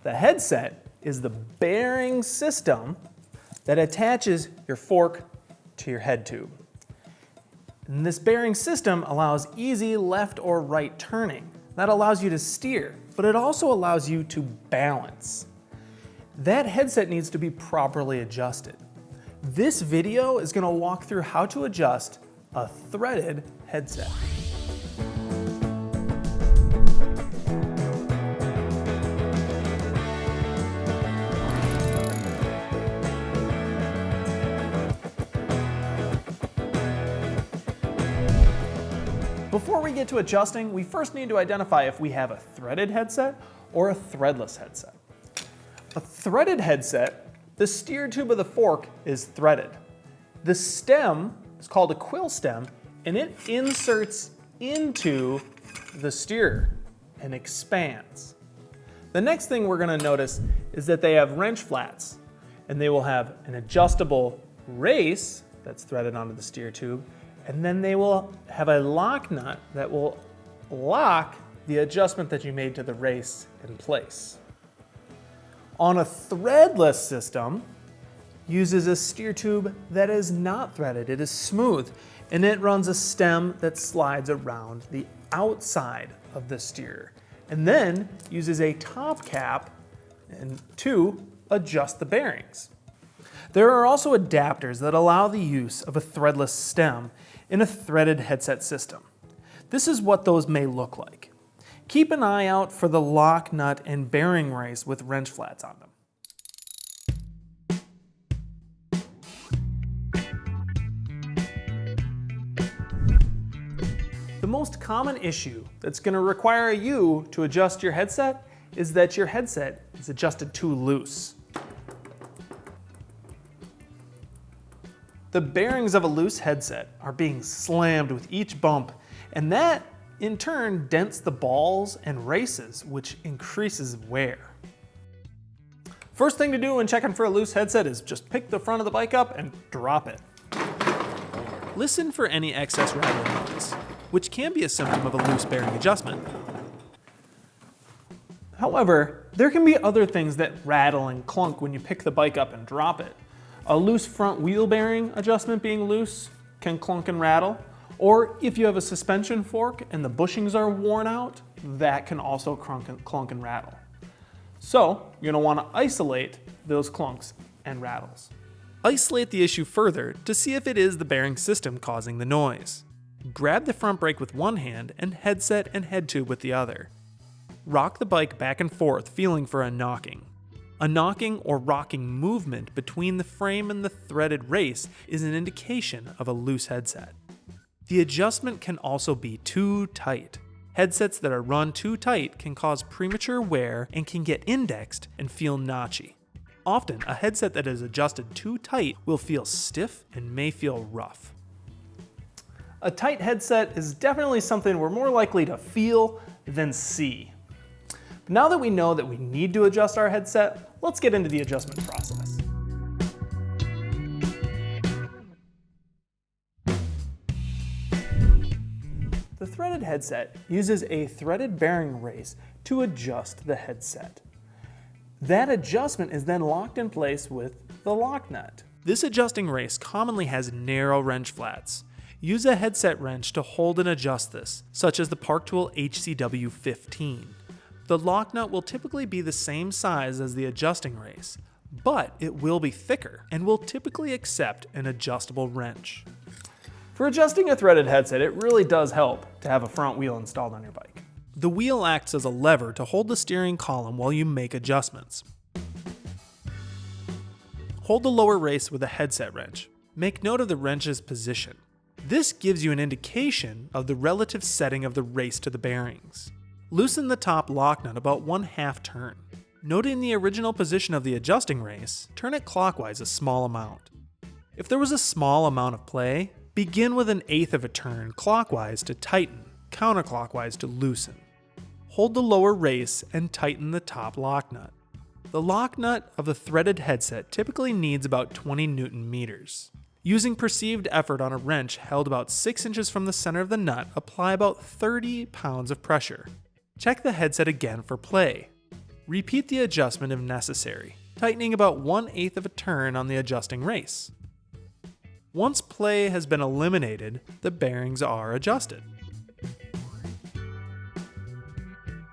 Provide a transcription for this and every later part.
The headset is the bearing system that attaches your fork to your head tube. And this bearing system allows easy left or right turning. That allows you to steer, but it also allows you to balance. That headset needs to be properly adjusted. This video is going to walk through how to adjust a threaded headset. Before we get to adjusting, we first need to identify if we have a threaded headset or a threadless headset. A threaded headset, the steer tube of the fork is threaded. The stem is called a quill stem, and it inserts into the steer and expands. The next thing we're going to notice is that they have wrench flats, and they will have an adjustable race that's threaded onto the steer tube, and then they will have a lock nut that will lock the adjustment that you made to the race in place. On a threadless system, uses a steer tube that is not threaded, it is smooth, and it runs a stem that slides around the outside of the steer, and then uses a top cap to adjust the bearings. There are also adapters that allow the use of a threadless stem in a threaded headset system. This is what those may look like. Keep an eye out for the lock nut and bearing race with wrench flats on them. The most common issue that's going to require you to adjust your headset is that your headset is adjusted too loose. The bearings of a loose headset are being slammed with each bump, and that in turn dents the balls and races, which increases wear. First thing to do when checking for a loose headset is just pick the front of the bike up and drop it. Listen for any excess rattling noise, which can be a symptom of a loose bearing adjustment. However, there can be other things that rattle and clunk when you pick the bike up and drop it. A loose front wheel bearing adjustment being loose can clunk and rattle, or if you have a suspension fork and the bushings are worn out, that can also clunk and rattle. So you're going to want to isolate those clunks and rattles. Isolate the issue further to see if it is the bearing system causing the noise. Grab the front brake with one hand and headset and head tube with the other. Rock the bike back and forth, feeling for a knocking. A knocking or rocking movement between the frame and the threaded race is an indication of a loose headset. The adjustment can also be too tight. Headsets that are run too tight can cause premature wear and can get indexed and feel notchy. Often, a headset that is adjusted too tight will feel stiff and may feel rough. A tight headset is definitely something we're more likely to feel than see. Now that we know that we need to adjust our headset, let's get into the adjustment process. The threaded headset uses a threaded bearing race to adjust the headset. That adjustment is then locked in place with the lock nut. This adjusting race commonly has narrow wrench flats. Use a headset wrench to hold and adjust this, such as the Parktool HCW15. The lock nut will typically be the same size as the adjusting race, but it will be thicker and will typically accept an adjustable wrench. For adjusting a threaded headset, it really does help to have a front wheel installed on your bike. The wheel acts as a lever to hold the steering column while you make adjustments. Hold the lower race with a headset wrench. Make note of the wrench's position. This gives you an indication of the relative setting of the race to the bearings. Loosen the top lock nut about 1/2 turn. Noting the original position of the adjusting race, turn it clockwise a small amount. If there was a small amount of play, begin with 1/8 of a turn clockwise to tighten, counterclockwise to loosen. Hold the lower race and tighten the top lock nut. The lock nut of a threaded headset typically needs about 20 Newton meters. Using perceived effort on a wrench held about 6 inches from the center of the nut, apply about 30 pounds of pressure. Check the headset again for play. Repeat the adjustment if necessary, tightening about 1/8 of a turn on the adjusting race. Once play has been eliminated, the bearings are adjusted.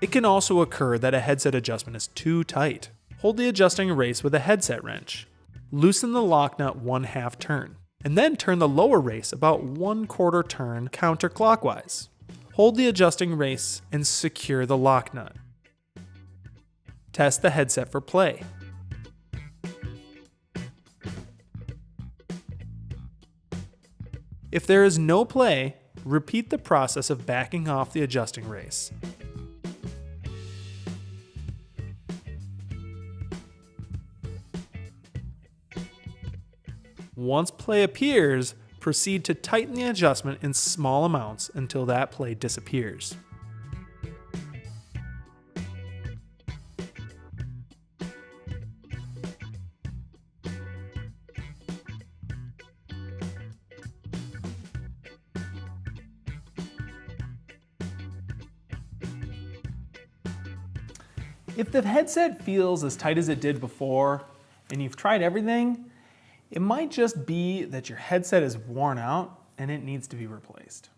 It can also occur that a headset adjustment is too tight. Hold the adjusting race with a headset wrench. Loosen the lock nut 1/2 turn, and then turn the lower race about 1/4 turn counterclockwise. Hold the adjusting race and secure the lock nut. Test the headset for play. If there is no play, repeat the process of backing off the adjusting race. Once play appears, proceed to tighten the adjustment in small amounts until that play disappears. If the headset feels as tight as it did before, and you've tried everything, it might just be that your headset is worn out and it needs to be replaced.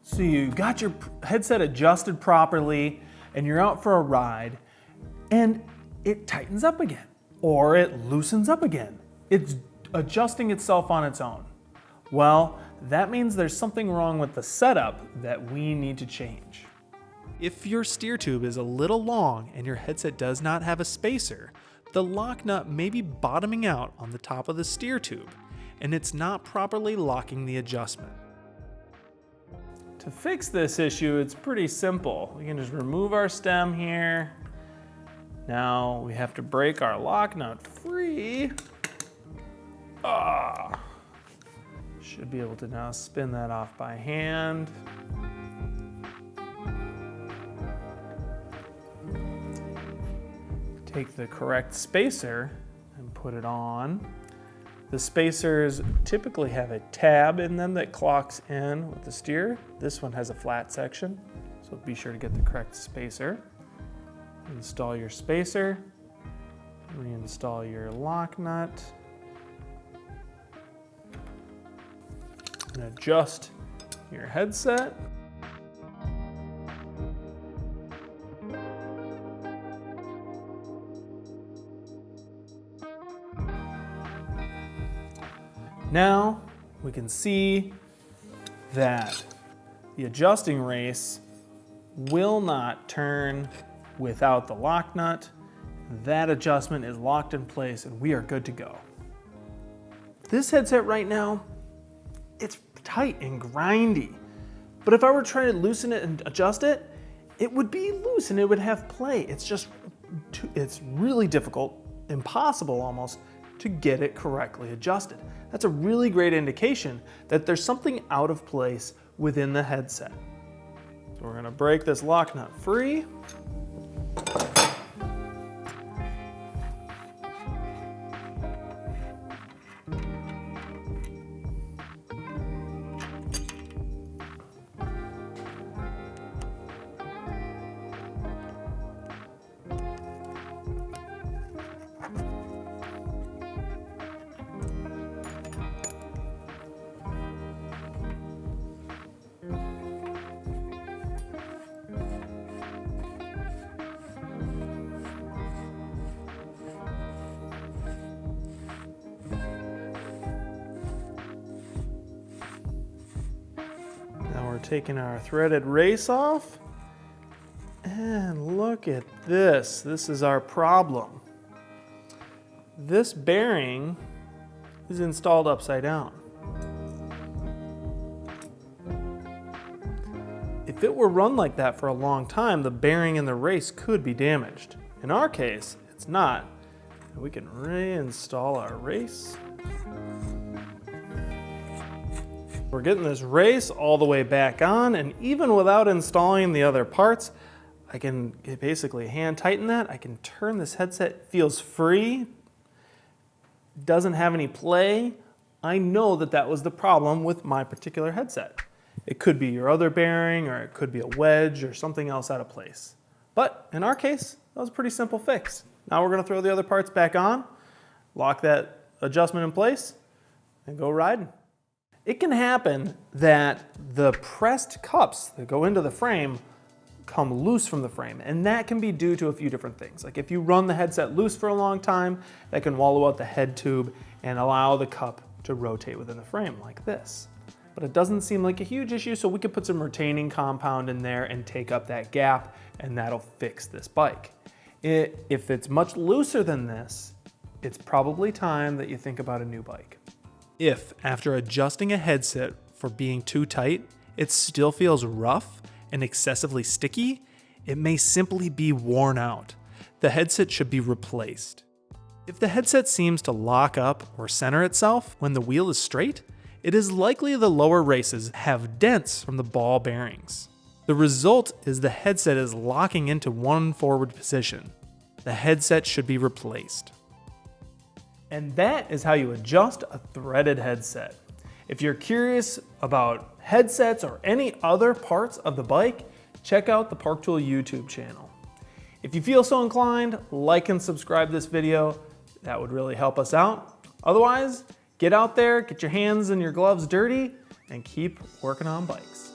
So you got your headset adjusted properly and you're out for a ride and it tightens up again or it loosens up again. It's adjusting itself on its own. Well, that means there's something wrong with the setup that we need to change. If your steer tube is a little long and your headset does not have a spacer, the lock nut may be bottoming out on the top of the steer tube, and it's not properly locking the adjustment. To fix this issue, it's pretty simple. We can just remove our stem here. Now we have to break our lock nut free. Should be able to now spin that off by hand. Take the correct spacer and put it on. The spacers typically have a tab in them that clocks in with the steer. This one has a flat section, so be sure to get the correct spacer. Install your spacer, reinstall your lock nut, and adjust your headset. Now we can see that the adjusting race will not turn without the lock nut. That adjustment is locked in place and we are good to go. This headset right now, it's tight and grindy. But if I were trying to loosen it and adjust it, it would be loose and it would have play. It's really difficult, impossible almost, to get it correctly adjusted. That's a really great indication that there's something out of place within the headset. So we're gonna break this lock nut free. Taking our threaded race off, and look at this. This is our problem. This bearing is installed upside down. If it were run like that for a long time, the bearing in the race could be damaged. In our case, it's not. We can reinstall our race. We're getting this race all the way back on, and even without installing the other parts, I can basically hand tighten that. I can turn this headset, feels free, doesn't have any play. I know that that was the problem with my particular headset. It could be your other bearing, or it could be a wedge or something else out of place. But in our case, that was a pretty simple fix. Now we're gonna throw the other parts back on, lock that adjustment in place, and go riding. It can happen that the pressed cups that go into the frame come loose from the frame, and that can be due to a few different things. Like if you run the headset loose for a long time, that can wallow out the head tube and allow the cup to rotate within the frame like this. But it doesn't seem like a huge issue, so we could put some retaining compound in there and take up that gap, and that'll fix this bike. If it's much looser than this, it's probably time that you think about a new bike. If, after adjusting a headset for being too tight, it still feels rough and excessively sticky, it may simply be worn out. The headset should be replaced. If the headset seems to lock up or center itself when the wheel is straight, it is likely the lower races have dents from the ball bearings. The result is the headset is locking into one forward position. The headset should be replaced. And that is how you adjust a threaded headset. If you're curious about headsets or any other parts of the bike, check out the Park Tool YouTube channel. If you feel so inclined, like and subscribe this video. That would really help us out. Otherwise, get out there, get your hands and your gloves dirty, and keep working on bikes.